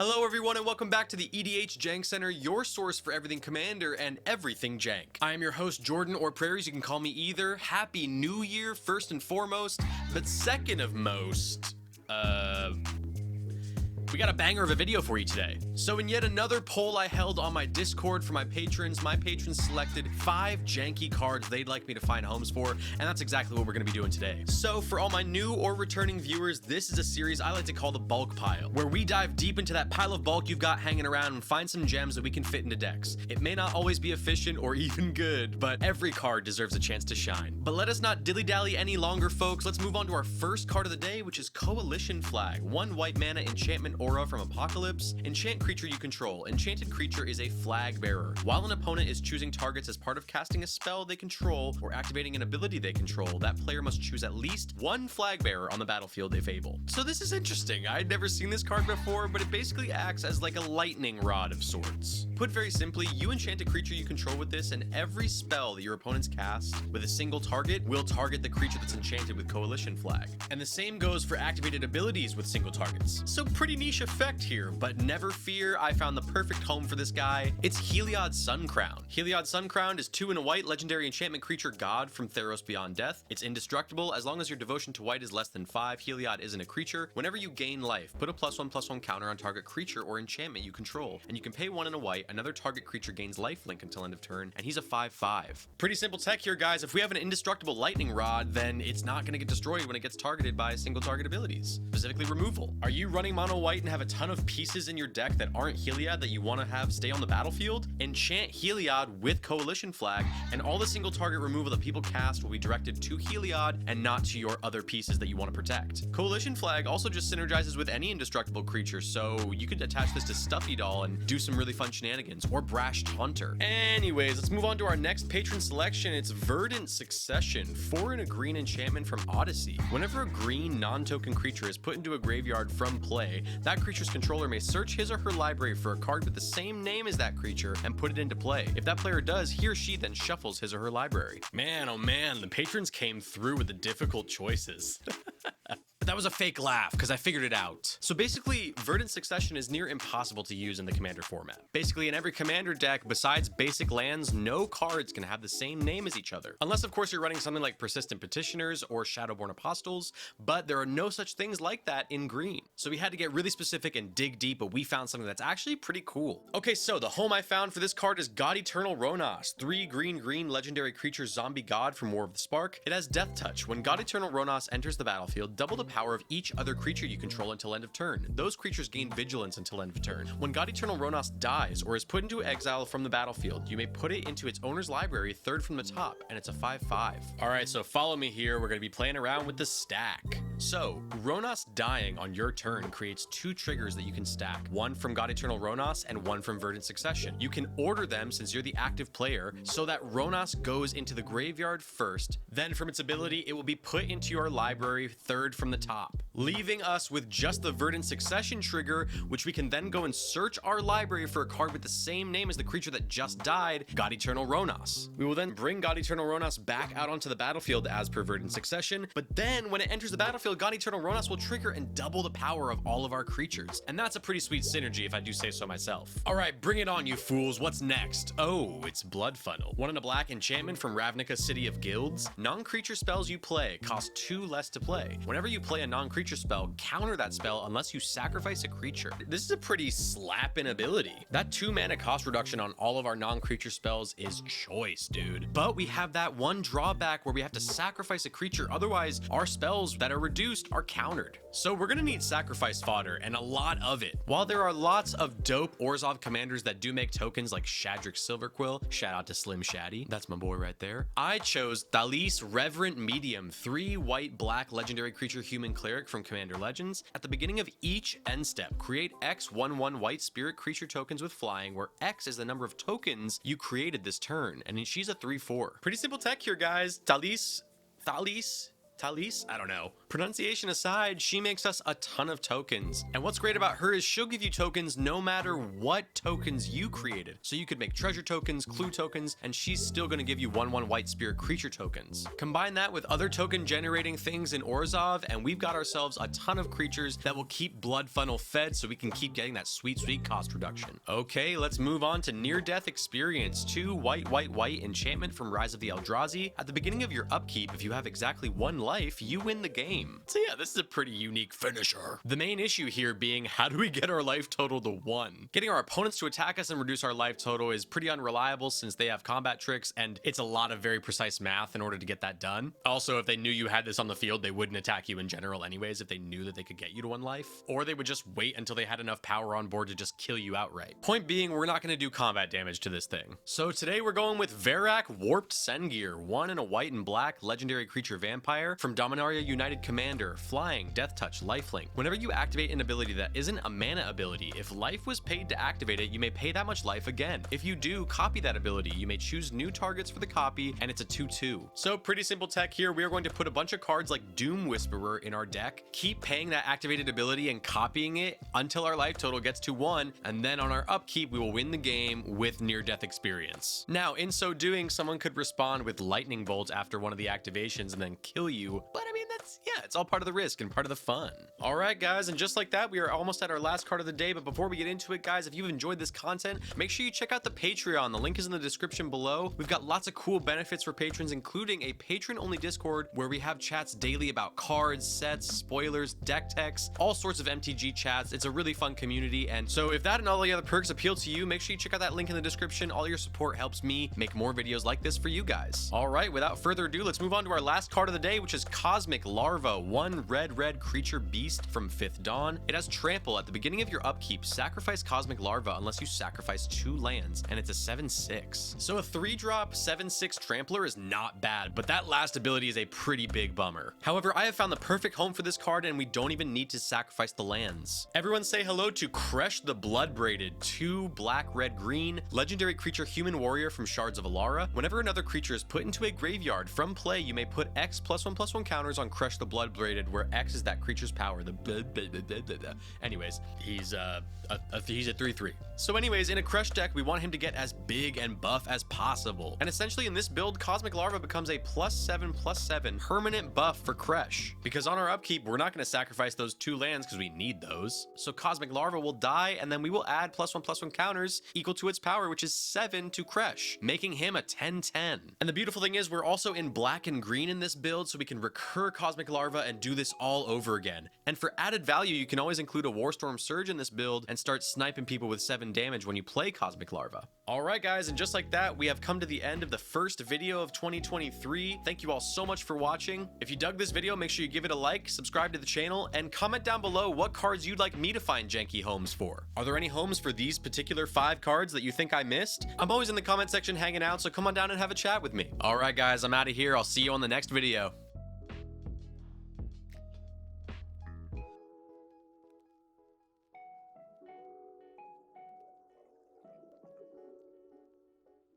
Hello everyone and welcome back to the EDH Jank Center, your source for everything Commander and everything Jank. I am your host Jordan, or Prairies, you can call me either. Happy New Year first and foremost, but second of most, we got a banger of a video for you today. So in yet another poll I held on my Discord for my patrons selected 5 janky cards they'd like me to find homes for, and that's exactly what we're going to be doing today. So for all my new or returning viewers, this is a series I like to call the bulk pile, where we dive deep into that pile of bulk you've got hanging around and find some gems that we can fit into decks. It may not always be efficient or even good, but every card deserves a chance to shine. But let us not dilly-dally any longer, folks. Let's move on to our first card of the day, which is Coalition Flag. 1 white mana enchantment aura from Apocalypse. Enchant creature you control. Enchanted creature is a flag bearer. While an opponent is choosing targets as part of casting a spell they control or activating an ability they control, that player must choose at least 1 flag bearer on the battlefield if able. So this is interesting. I'd never seen this card before, but it basically acts as like a lightning rod of sorts. Put very simply, you enchant a creature you control with this, and every spell that your opponents cast with a single target will target the creature that's enchanted with Coalition Flag. And the same goes for activated abilities with single targets. So pretty niche effect here, but never fear, I found the perfect home for this guy. It's Heliod Suncrown. Heliod Suncrown is 2 and a white legendary enchantment creature god from Theros Beyond Death. It's indestructible as long as your devotion to white is less than 5. Heliod isn't a creature. Whenever you gain life, put a +1/+1 counter on target creature or enchantment you control, and you can pay 1 and a white. Another target creature gains lifelink until end of turn, and he's a 5/5. Pretty simple tech here, guys. If we have an indestructible lightning rod, then it's not going to get destroyed when it gets targeted by single target abilities, specifically removal. Are you running mono white and have a ton of pieces in your deck that aren't Heliod that you want to have stay on the battlefield? Enchant Heliod with Coalition Flag, and all the single target removal that people cast will be directed to Heliod and not to your other pieces that you want to protect. Coalition Flag also just synergizes with any indestructible creature, so you could attach this to Stuffy Doll and do some really fun shenanigans, or Brash Taunter. Anyways, let's move on to our next patron selection. It's Verdant Succession, 4 and a green enchantment from Odyssey. Whenever a green non-token creature is put into a graveyard from play, that creature's controller may search his or her library for a card with the same name as that creature and put it into play. If that player does, he or she then shuffles his or her library. Man, oh man, the patrons came through with the difficult choices. That was a fake laugh because I figured it out. So basically, Verdant Succession is near impossible to use in the Commander format. Basically, in every Commander deck, besides basic lands, no cards can have the same name as each other. Unless, of course, you're running something like Persistent Petitioners or Shadowborn Apostles, but there are no such things like that in green. So we had to get really specific and dig deep, but we found something that's actually pretty cool. Okay, so the home I found for this card is God Eternal Ronas, 3 green legendary creature zombie god from War of the Spark. It has Death Touch. When God Eternal Ronas enters the battlefield, double the power of each other creature you control until end of turn. Those creatures gain vigilance until end of turn. When God Eternal Ronas dies or is put into exile from the battlefield, you may put it into its owner's library, 3rd from the top, and it's a 5/5. Alright, so follow me here. We're going to be playing around with the stack. So, Ronas dying on your turn creates 2 triggers that you can stack. 1 from God Eternal Ronas and 1 from Verdant Succession. You can order them since you're the active player so that Ronas goes into the graveyard first, then from its ability it will be put into your library 3rd from the top, leaving us with just the Verdant Succession trigger, which we can then go and search our library for a card with the same name as the creature that just died, God Eternal Ronas. We will then bring God Eternal Ronas back out onto the battlefield as per Verdant Succession, but then when it enters the battlefield, God Eternal Ronas will trigger and double the power of all of our creatures. And that's a pretty sweet synergy if I do say so myself. Alright, bring it on, you fools. What's next? Oh, it's Blood Funnel. 1 and a black enchantment from Ravnica City of Guilds. Non-creature spells you play cost 2 less to play. Whenever you play a non-creature spell, counter that spell unless you sacrifice a creature. This is a pretty slapping ability. That 2 mana cost reduction on all of our non-creature spells is choice, dude. But we have that one drawback where we have to sacrifice a creature, otherwise our spells that are reduced are countered. So we're gonna need sacrifice fodder, and a lot of it. While there are lots of dope Orzhov commanders that do make tokens like Shadric Silverquill, shout out to Slim Shaddy, that's my boy right there, I chose Thalis Reverent Medium, 3 white black legendary creature human cleric from Commander Legends. At the beginning of each end step, create X 1/1 white spirit creature tokens with flying, where X is the number of tokens you created this turn, and she's a 3/4. Pretty simple tech here, guys. Thalis? I don't know. Pronunciation aside, she makes us a ton of tokens. And what's great about her is she'll give you tokens no matter what tokens you created. So you could make treasure tokens, clue tokens, and she's still going to give you 1/1 white spirit creature tokens. Combine that with other token generating things in Orzhov, and we've got ourselves a ton of creatures that will keep blood funnel fed so we can keep getting that sweet cost reduction. Okay, let's move on to near death experience. 2 white enchantment from Rise of the Eldrazi. At the beginning of your upkeep, if you have exactly 1 life, you win the game. So yeah, this is a pretty unique finisher. The main issue here being, how do we get our life total to 1? Getting our opponents to attack us and reduce our life total is pretty unreliable since they have combat tricks, and it's a lot of very precise math in order to get that done. Also, if they knew you had this on the field, they wouldn't attack you in general anyways if they knew that they could get you to 1 life. Or they would just wait until they had enough power on board to just kill you outright. Point being, we're not going to do combat damage to this thing. So today we're going with Verak Warped Sengir, 1 in a white and black legendary creature vampire from Dominaria United Commander, flying, death touch, lifelink. Whenever you activate an ability that isn't a mana ability, if life was paid to activate it, you may pay that much life again. If you do copy that ability, you may choose new targets for the copy, and it's a 2/2. So pretty simple tech here. We are going to put a bunch of cards like Doom Whisperer in our deck, keep paying that activated ability and copying it until our life total gets to 1, and then on our upkeep, we will win the game with near-death experience. Now, in so doing, someone could respond with Lightning Bolt after one of the activations and then kill you, but I mean, yeah, it's all part of the risk and part of the fun. All right, guys, and just like that, we are almost at our last card of the day, but before we get into it, guys, if you've enjoyed this content, make sure you check out the Patreon. The link is in the description below. We've got lots of cool benefits for patrons, including a patron-only Discord where we have chats daily about cards, sets, spoilers, deck techs, all sorts of MTG chats. It's a really fun community, and so if that and all the other perks appeal to you, make sure you check out that link in the description. All your support helps me make more videos like this for you guys. All right, without further ado, let's move on to our last card of the day, which is Cosmic Larva, 1 red creature beast from 5th Dawn. It has trample. At the beginning of your upkeep, sacrifice Cosmic Larva unless you sacrifice 2 lands, and it's a 7/6. So a 3-drop 7/6 trampler is not bad, but that last ability is a pretty big bummer. However, I have found the perfect home for this card, and we don't even need to sacrifice the lands. Everyone say hello to Kresh the Bloodbraided, 2 black, red, green, legendary creature human warrior from Shards of Alara. Whenever another creature is put into a graveyard from play, you may put X +1/+1 counters on Kresh the Bloodbraided, where X is that creature's power. Anyways, he's a 3/3. So anyways, in a Kresh deck, we want him to get as big and buff as possible. And essentially in this build, Cosmic Larva becomes a +7/+7 permanent buff for Kresh. Because on our upkeep, we're not going to sacrifice those 2 lands because we need those. So Cosmic Larva will die, and then we will add +1/+1 counters equal to its power, which is 7 to Kresh, making him a 10/10. And the beautiful thing is we're also in black and green in this build, so we can recur Cosmic Larva and do this all over again. And for added value, you can always include a Warstorm Surge in this build and start sniping people with 7 damage when you play Cosmic Larva. All right, guys, and just like that, we have come to the end of the first video of 2023. Thank you all so much for watching. If you dug this video, make sure you give it a like, subscribe to the channel, and comment down below what cards you'd like me to find janky homes for. Are there any homes for these particular 5 cards that you think I missed? I'm always in the comment section hanging out, so come on down and have a chat with me. All right, guys, I'm out of here. I'll see you on the next video.